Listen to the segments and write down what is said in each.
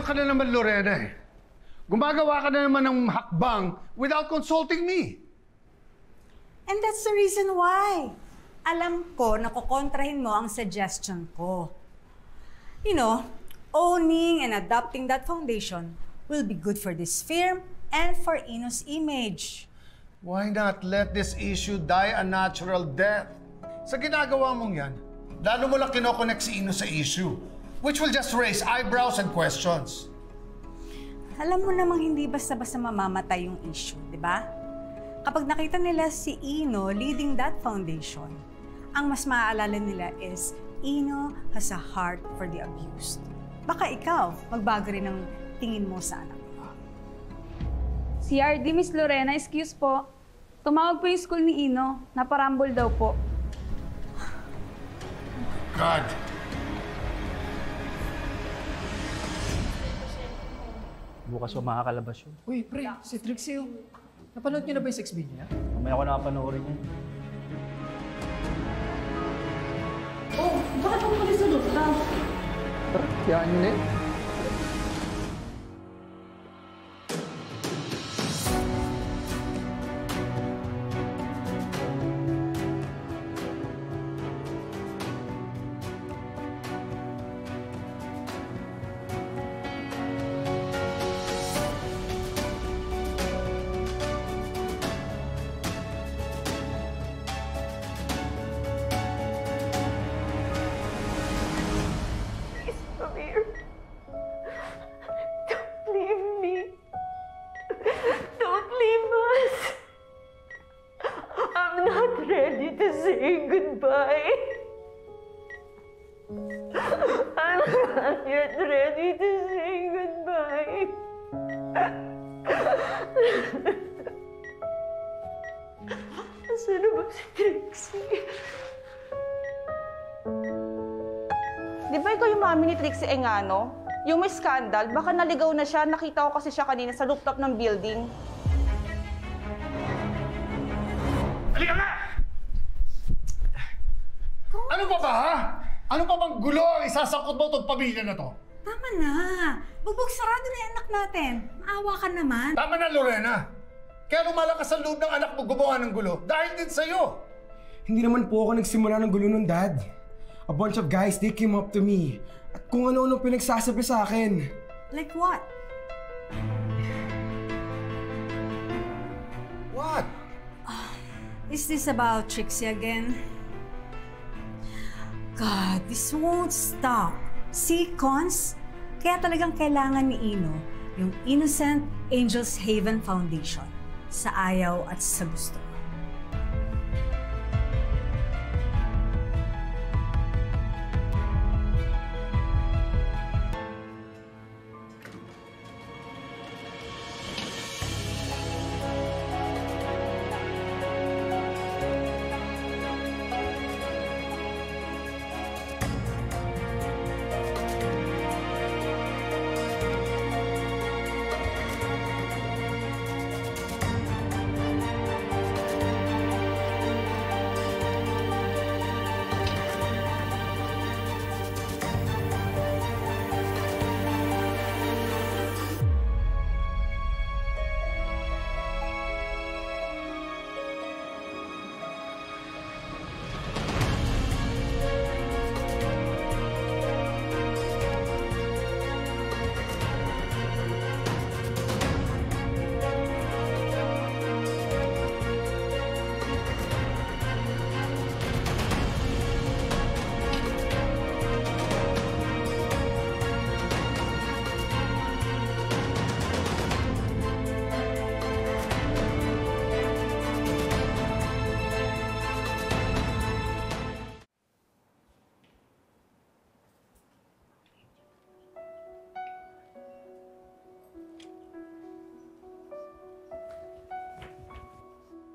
Ayan ka na naman, Lorena eh. Gumagawa ka na naman ng hakbang without consulting me. And that's the reason why. Alam ko na kukontrahin mo ang suggestion ko. You know, owning and adopting that foundation will be good for this firm and for Ino's image. Why not let this issue die a natural death? Sa ginagawa mong yan, lalo mo lang kinokonek si Ino sa issue, which will just raise eyebrows and questions. Alam mo namang hindi basta-basta mamamatay yung issue, di ba? Kapag nakita nila si Ino leading that foundation, ang mas maaalala nila is Ino has a heart for the abused. Baka ikaw, magbago rin ang tingin mo sa anak mo. CRD, Miss Lorena, excuse po. Tumawag po yung school ni Ino. Naparambol daw po. God! Bukas pa makakalabas yun. Uy, pre, si Trixie, napanood niyo na ba yung 6B niya? Mamaya ko nakapanoorin yun. Oh, bakit ako pala sa loob? Yan yun eh. Nasaan ba si Trixie? Di ba ikaw yung mami ni Trixie Engano? Yung may scandal, baka naligaw na siya. Nakita ko kasi siya kanina sa rooftop ng building. Halika nga! Ano pa ba, ha? Ano pa bang gulo ang isasangkot mo itong pamilya na to? Tama na. Bugbog sarado na yung anak natin. Maawa ka naman. Tama na, Lorena. Kaya lumalakas ang loob ng anak mo gumawa ng gulo dahil din sa'yo. Hindi naman po ako nagsimula ng gulo nun, Dad. A bunch of guys, they came up to me. At kung ano-ano pinagsasabi sa akin. Like what? What? Is this about Trixie again? God, this won't stop. See, Cons? Kaya talagang kailangan ni Ino yung Innocent Angels Haven Foundation sa ayaw at sa gusto.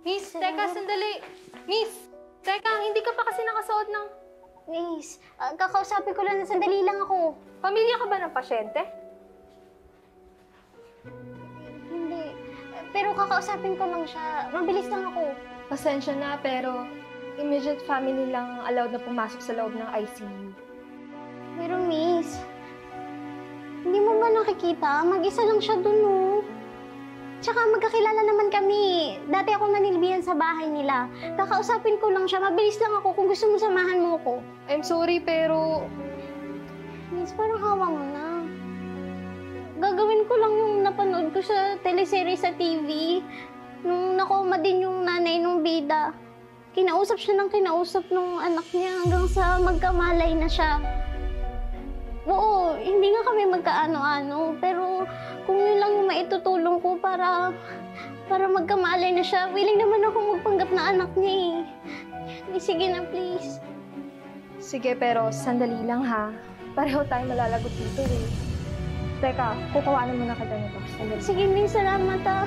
Miss, teka, sandali. Miss, teka, hindi ka pa kasi nakasuot ng... Miss, kakausapin ko lang na sandali lang ako. Pamilya ka ba ng pasyente? Hindi. Pero kakausapin ko lang siya. Mabilis lang ako. Pasensya na, pero immediate family lang allowed na pumasok sa loob ng ICU. Pero miss, hindi mo ba ba nakikita? Mag-isa lang siya dun, oh. Tsaka magkakilala naman kami. Dati ako nanilbihan sa bahay nila. Kakausapin ko lang siya. Mabilis lang ako kung gusto mo samahan mo ko. I'm sorry, pero... Miss, parang awa mo na. Gagawin ko lang yung napanood ko sa teleserye sa TV. Nung nakoma din yung nanay nung bida. Kinausap siya ng kinausap nung anak niya hanggang sa magkamalay na siya. Oo, hindi nga kami magkaano-ano. Pero kung yun lang yung maitutulong ko para magkamalay na siya, willing naman ako magpanggap na anak niya eh. Sige na, please. Sige, pero sandali lang ha. Pareho tayong malalagot dito eh. Teka, kukuhanan mo na kita nito. Sandali. Sige, Miss, salamat ah.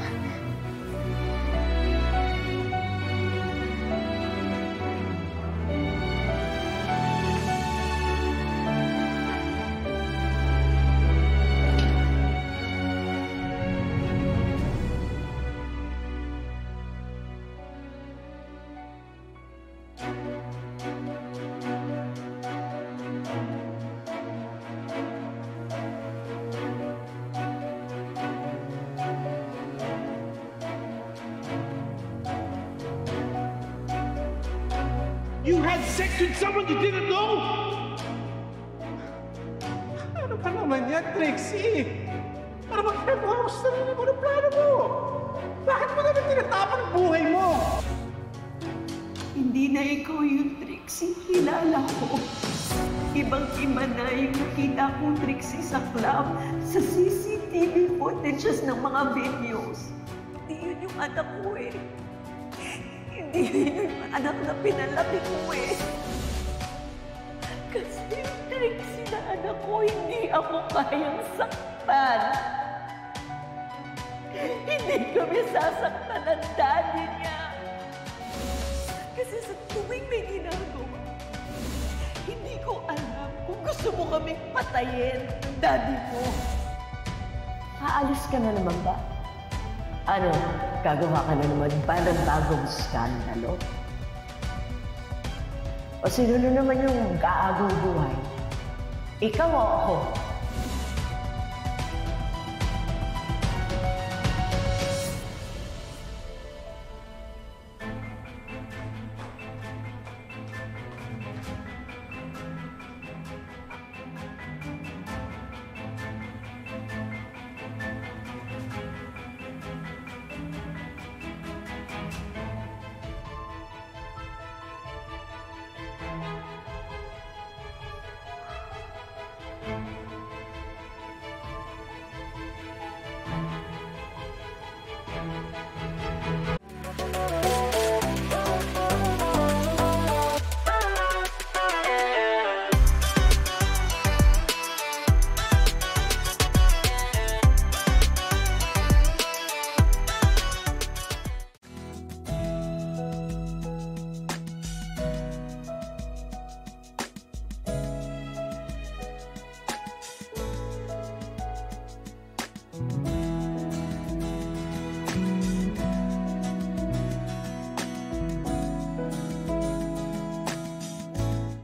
You had sex with someone you didn't know? Ano pa naman yan, Trixie? Para mag-help sa sarili mo ng plano mo. Bakit mo naman tinatapang buhay mo? Hindi na ikaw yung Trixie kilala ko. Ibang-iba na yung nakita kong Trixie sa club, sa CCTV footages ng mga videos. Hindi yun yung anak ko eh. Hindi yun yung anak na pinalaki ko eh. Kasi yung Trixie na anak ko, hindi ako kayang saktan. Hindi kami sasaktan ng daddy niya. Kasi sa tuwing may ginagawa, hindi ko alam kung gusto mo kaming patayin ng daddy mo. Aalis ka na naman ba? Ano, gagawa ka na naman ba ng bagong skandalo? O sino na naman yung gaagaw buhay? Ikaw o ako?